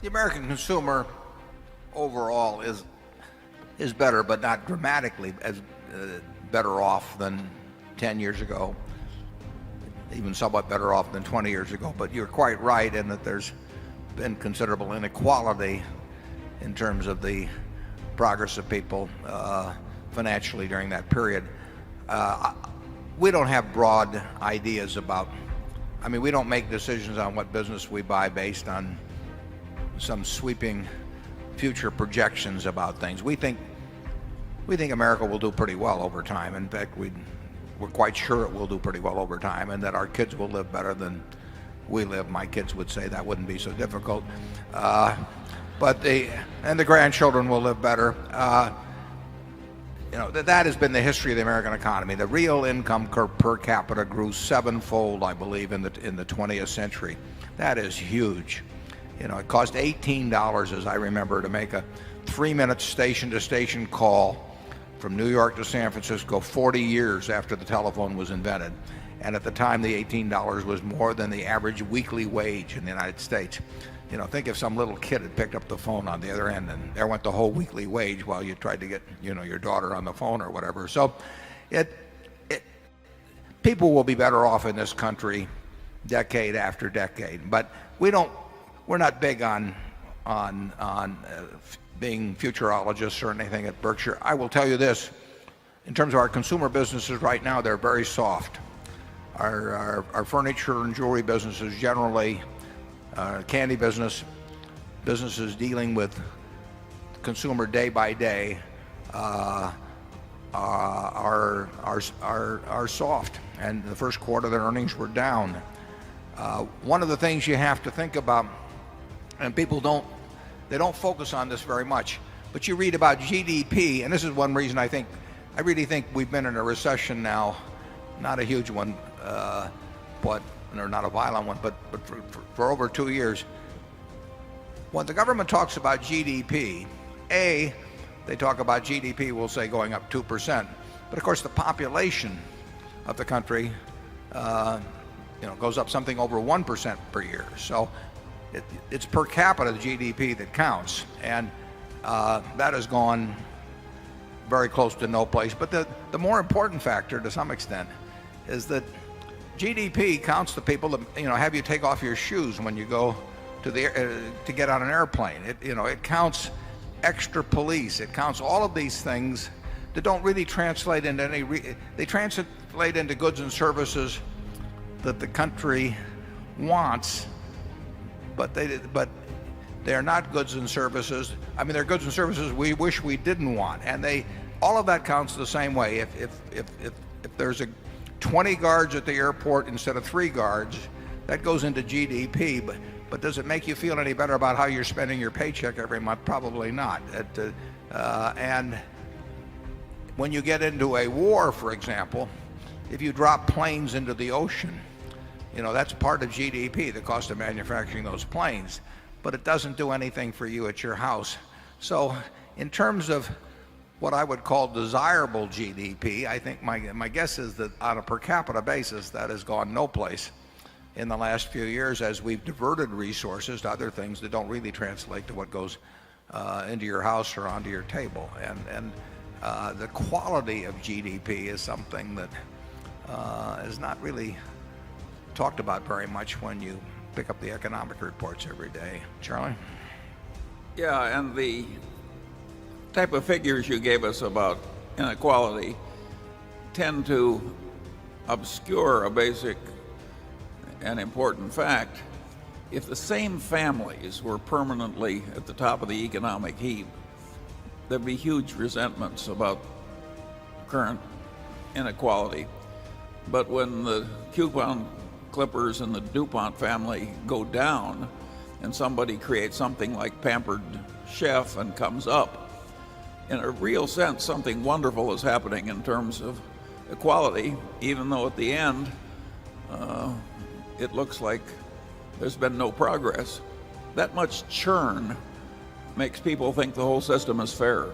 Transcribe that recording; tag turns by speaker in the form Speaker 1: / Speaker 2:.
Speaker 1: the American consumer overall is better, but not dramatically as better off than 10 years ago, even somewhat better off than 20 years ago. But you're quite right in that there's been considerable inequality in terms of the progress of people financially during that period. We don't have broad ideas about, I mean, we don't make decisions on what business we buy based on some sweeping future projections about things. We think America will do pretty well over time. In fact, we're quite sure it will do pretty well over time, and that our kids will live better than we live. My kids would say that wouldn't be so difficult. But the grandchildren will live better. That has been the history of the American economy. The real income per capita grew sevenfold, I believe, in the 20th century. That is huge. It cost $18, as I remember, to make a 3-minute station-to-station call from New York to San Francisco 40 years after the telephone was invented. And at the time, the $18 was more than the average weekly wage in the United States. Think if some little kid had picked up the phone on the other end and there went the whole weekly wage while you tried to get, your daughter on the phone or whatever. So people will be better off in this country decade after decade. But we're not big on being futurologists or anything at Berkshire. I will tell you this, in terms of our consumer businesses right now, they're very soft. Our furniture and jewelry businesses generally, candy businesses dealing with consumer day by day are soft. And the first quarter, their earnings were down. One of the things you have to think about, and people don't focus on this very much, but you read about GDP, and this is one reason I really think we've been in a recession now, not a huge one, but or not a violent one, but for over 2 years. When the government talks about GDP, they talk about GDP, we'll say, going up 2%. But of course, the population of the country, goes up something over 1% per year. So it's per capita GDP that counts, and that has gone very close to no place. But the more important factor, to some extent, is that GDP counts the people that have you take off your shoes when you go to get on an airplane. It counts extra police. It counts all of these things that don't really translate into they translate into goods and services that the country wants, but they're not goods and services. I mean, they're goods and services we wish we didn't want, and all of that counts the same way. If there's 20 guards at the airport instead of 3 guards, that goes into GDP. But does it make you feel any better about how you're spending your paycheck every month? Probably not. And when you get into a war, for example, if you drop planes into the ocean, that's part of GDP, the cost of manufacturing those planes. But it doesn't do anything for you at your house. So in terms of what I would call desirable GDP, I think my guess is that on a per capita basis, that has gone no place in the last few years, as we've diverted resources to other things that don't really translate to what goes into your house or onto your table. And the quality of GDP is something that is not really talked about very much when you pick up the economic reports every day. Charlie?
Speaker 2: Yeah, and the type of figures you gave us about inequality tend to obscure a basic and important fact. If the same families were permanently at the top of the economic heap, there'd be huge resentments about current inequality. But when the coupon clippers and the DuPont family go down and somebody creates something like Pampered Chef and comes up, in a real sense, something wonderful is happening in terms of equality, even though at the end it looks like there's been no progress. That much churn makes people think the whole system is fair.